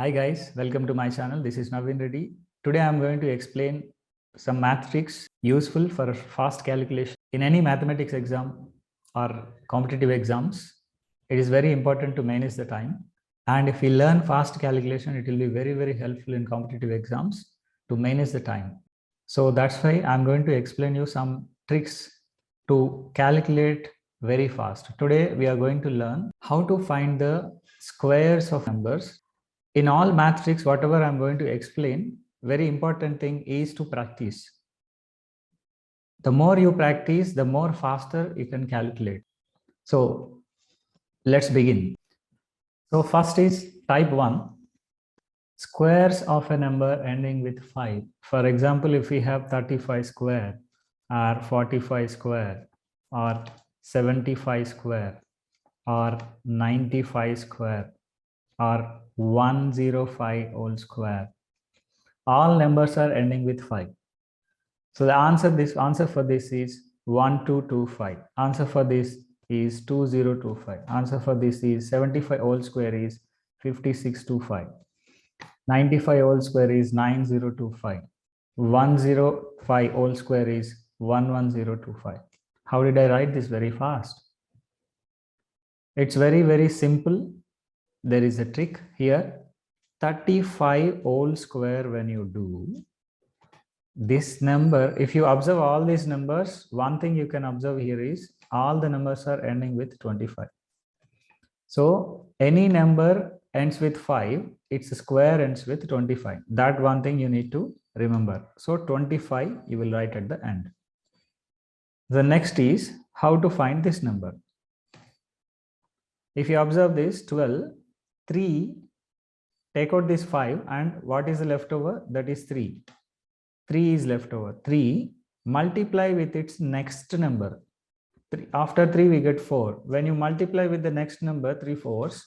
Hi guys, welcome to my channel. This is Naveen Reddy. Today I am going to explain some math tricks useful for fast calculation. In any mathematics exam or competitive exams, it is very important to manage the time. And if we learn fast calculation, it will be very helpful in competitive exams to manage the time. So that's why I'm going to explain you some tricks to calculate very fast. Today we are going to learn how to find the squares of numbers. In all math tricks, whatever I'm going to explain, very important thing is to practice. The more you practice, the more faster you can calculate. So let's begin. So first is type 1, squares of a number ending with 5. For example, if we have 35 square or 45 square or 75 square or 95 square or 105 whole square, all numbers are ending with 5. So the answer for this is 1225. Answer for this is 2025. Answer for this is 75 whole square is 5625. 95 whole square is 9025. 105 whole square is 11025. How did I write this very fast? It's very simple. There is a trick here. 35 whole square when you do, this number, if you observe all these numbers, one thing you can observe here is all the numbers are ending with 25. So any number ends with 5, its square ends with 25. That one thing you need to remember. So 25 you will write at the end. The next is how to find this number. If you observe this 12, 3, take out this 5 and what is the leftover? That is 3. 3 is left over. 3 multiply with its next number. After 3 we get 4. When you multiply with the next number 3 4s,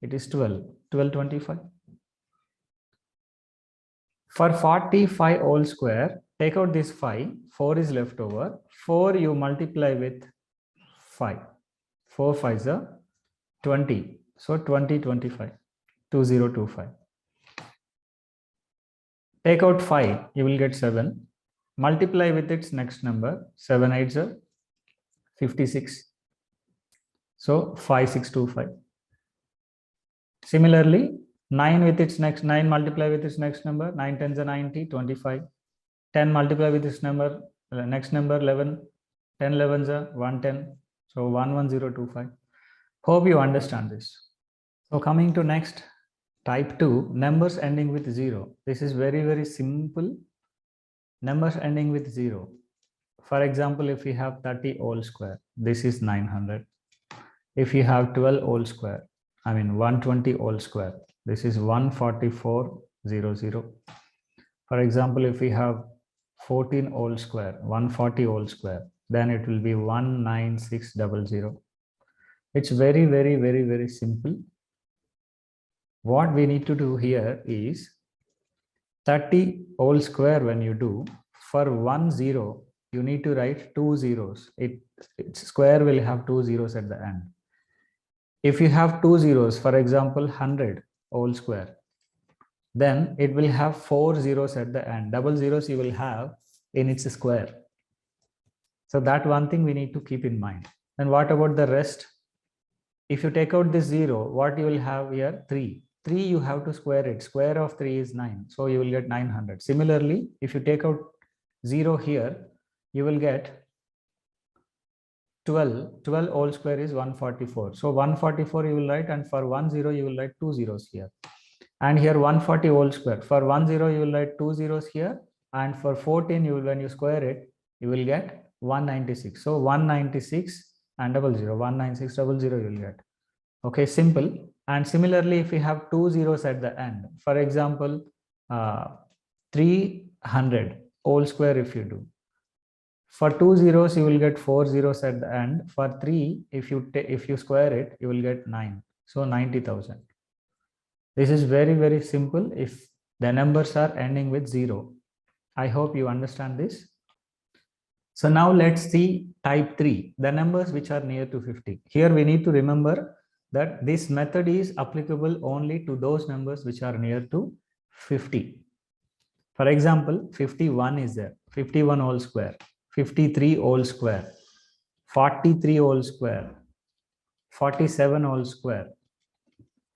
it is 12. 1225. For 45 whole square, take out this 5. 4 is left over. 4 you multiply with 5. 4 5s are 20. So 2025. 2025. Take out 5, you will get 7. Multiply with its next number. 7 8s are 56. So 5625. Similarly, 9 with its next 9 multiply with its next number. 9 10s are 90, 25. 10 multiply with its number, next number 11. 10 11s are 110. So 11025. Hope you understand this. So coming to next, type 2, numbers ending with 0. This is very simple. Numbers ending with 0. For example, if we have 30 whole square, this is 900. If you have 12 whole square, 120 whole square, this is 14400. For example, if we have 14 whole square, 140 whole square, then it will be 19600. It's very simple. What we need to do here is 30 whole square when you do, for 1 0, you need to write 2 zeros. Its square will have 2 zeros at the end. If you have 2 zeros, for example, 100 whole square, then it will have 4 zeros at the end. Double zeros you will have in its square. So that one thing we need to keep in mind. And what about the rest? If you take out this 0, what you will have here? 3. 3 you have to square it. Square of 3 is 9. So you will get 900. Similarly, if you take out 0 here, you will get 12. 12 whole square is 144. So 144 you will write, and for 1 0 you will write 2 zeros here. And here 140 whole square. For 1 0 you will write 2 zeros here, and for 14 you will, when you square it, you will get 196. So 196 and 00. 19600 you will get. Okay, simple. And similarly, if we have 2 zeros at the end, for example, 300 whole square, if you do, for 2 zeros you will get 4 zeros at the end. For 3, if you square it, you will get 9. So 90,000. This is very simple if the numbers are ending with 0. I hope you understand this. So now let's see type 3, the numbers which are near to 50. Here we need to remember that this method is applicable only to those numbers which are near to 50. For example, 51 is there, 51 whole square, 53 whole square, 43 whole square, 47 whole square,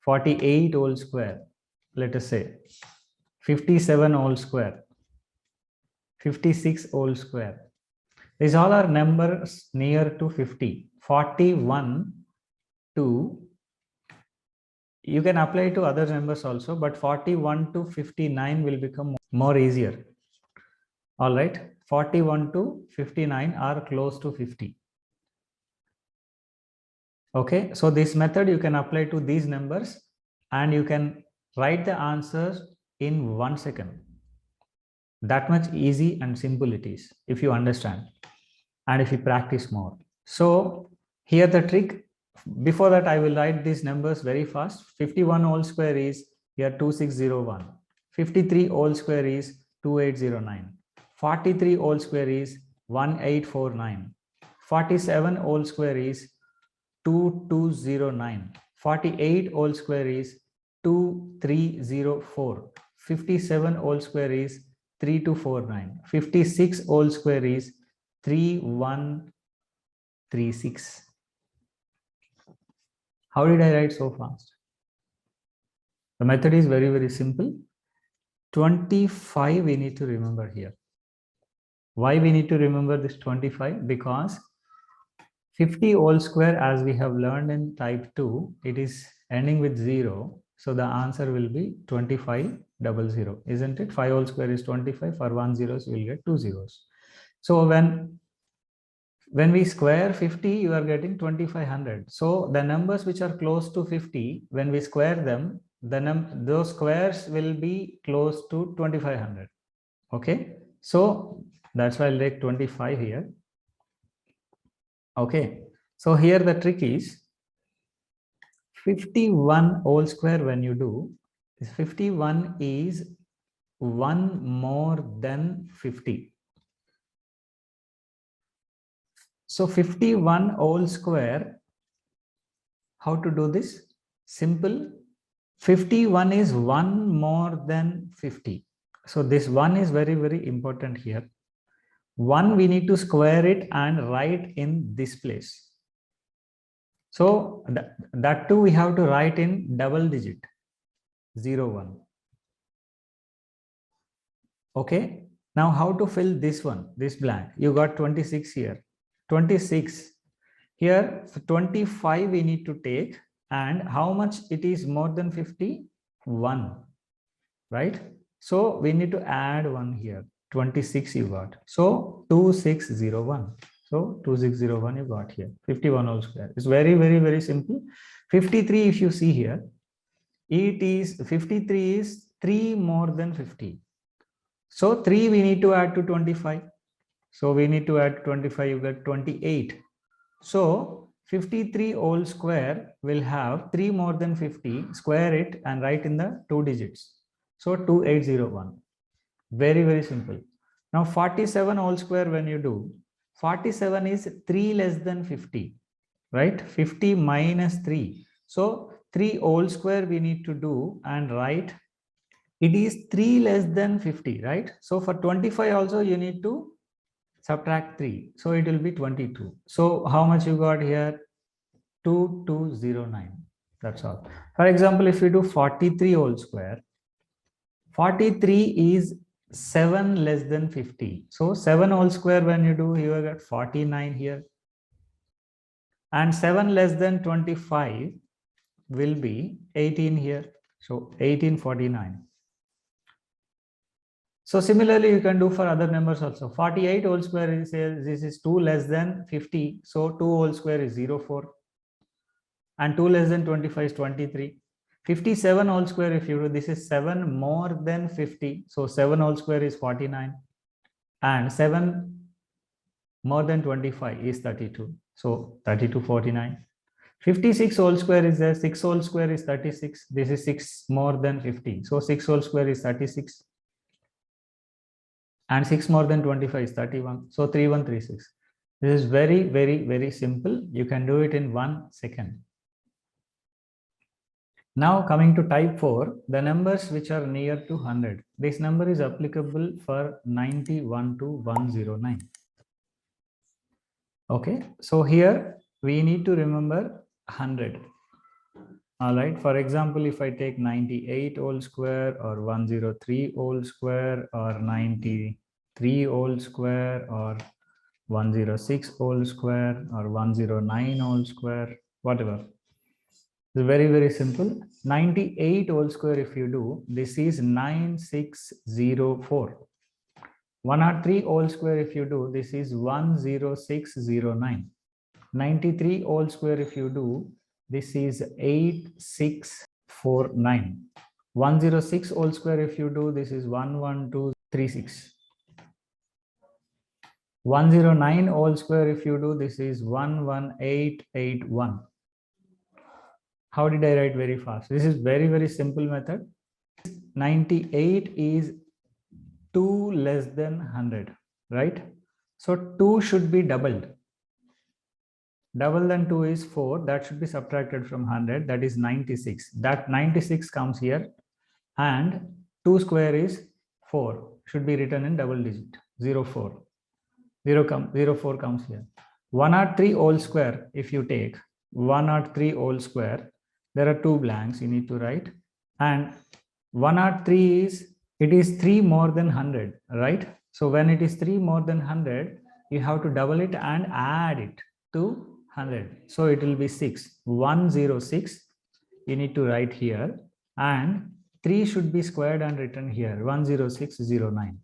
48 whole square, let us say, 57 whole square, 56 whole square. These all are numbers near to 50. 41 to, you can apply to other numbers also, but 41 to 59 will become more easier. All right, 41 to 59 are close to 50. Okay, so this method you can apply to these numbers and you can write the answers in 1 second. That much easy and simple it is if you understand and if you practice more. So here the trick, before that I will write these numbers very fast. 51 whole square is here 2601. 53 whole square is 2809. 43 whole square is 1849. 47 whole square is 2209. 48 whole square is 2304. 57 whole square is 3249. 56 whole square is 3136. How did I write so fast? The method is very, very simple. 25 we need to remember here. Why we need to remember this 25? Because 50 whole square, as we have learned in type 2, it is ending with 0. So the answer will be 2500, isn't it? 5 whole square is 25. For 1 zeros, we will get 2 zeros. So when we square 50, you are getting 2500. So the numbers which are close to 50, when we square them, those squares will be close to 2500. Okay, so that's why I'll take 25 here. Okay, so here the trick is 51 whole square. When you do, 51 is 1 more than 50. So 51 whole square, how to do this? Simple. 51 is 1 more than 50. So this 1 is very, very important here. 1 we need to square it and write in this place. So that too we have to write in double digit, 0, 1. Okay, now how to fill this one, this blank? You got 26 here, 26 here, so 25 we need to take, and how much it is more than 50? 1, right? So we need to add 1 here, 26 you got, so 2601. So 2601 you got here. 51 whole square. It's very, very, very simple. 53, if you see here, it is 53 is 3 more than 50. So 3 we need to add to 25. So we need to add 25, you get 28. So 53 whole square will have 3 more than 50, square it and write in the 2 digits. So 2801. Very, very simple. Now 47 whole square, when you do, 47 is 3 less than 50, right? 50 minus 3. So 3 whole square we need to do and write it is 3 less than 50, right? So for 25 also you need to subtract 3. So it will be 22. So how much you got here? 2209. That's all. For example, if you do 43 whole square, 43 is 7 less than 50. So 7 whole square, when you do, you will get 49 here. And 7 less than 25 will be 18 here. So 1849. So similarly, you can do for other numbers also. 48 whole square is, this is 2 less than 50. So 2 whole square is 04. And 2 less than 25 is 23. 57 whole square, if you do, this is 7 more than 50. So 7 whole square is 49. And 7 more than 25 is 32. So 3249. 56 whole square is there. 6 whole square is 36. This is 6 more than 50. So 6 whole square is 36. And 6 more than 25 is 31. So 3136. This is very, very, very simple. You can do it in 1 second. Now coming to type 4, the numbers which are near to 100. This number is applicable for 91 to 109. Okay, so here we need to remember 100. All right, for example, if I take 98 whole square or 103 whole square or 93 whole square or 106 whole square or 109 whole square, whatever. It's very, very simple. 98 whole square, if you do, this is 9604. 103 whole square, if you do, this is 10609. 93 whole square, if you do, this is 8649. 106 whole square, if you do, this is 11236. 109 whole square, if you do, this is 11881. How did I write very fast? This is very, very simple method. 98 is 2 less than 100, right? So 2 should be doubled. Double than 2 is 4. That should be subtracted from 100. That is 96. That 96 comes here. And 2 square is 4. Should be written in double digit. 04. 04 comes here. 103 whole square, if you take 103 whole square, there are 2 blanks you need to write. And 103 is, it is 3 more than 100, right? So when it is 3 more than 100, you have to double it and add it to 100. So it will be 6. 106 you need to write here, and 3 should be squared and written here, 10609.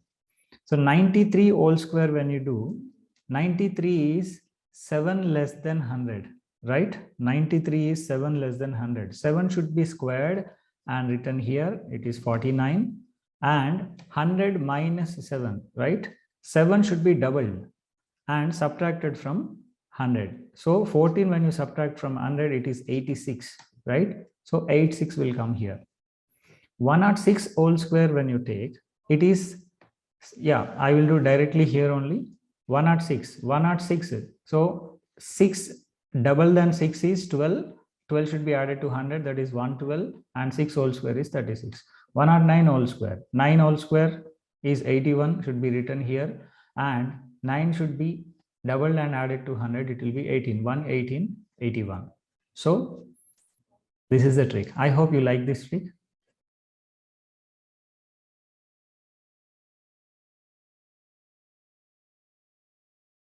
So 93 whole square, when you do, 93 is 7 less than 100, right? 93 is 7 less than 100. 7 should be squared and written here, it is 49, and 100 minus 7, right? 7 should be doubled and subtracted from 100. So 14, when you subtract from 100, it is 86, right? So 86 will come here. 106 whole square, when you take, it is, yeah, I will do directly here only. 106. So 6 double than 6 is 12. 12 should be added to 100, that is 112, and 6 whole square is 36. 109 whole square. 9 whole square is 81, should be written here, and 9 should be doubled and added to 100, it will be 18. 11881. So this is the trick. I hope you like this trick.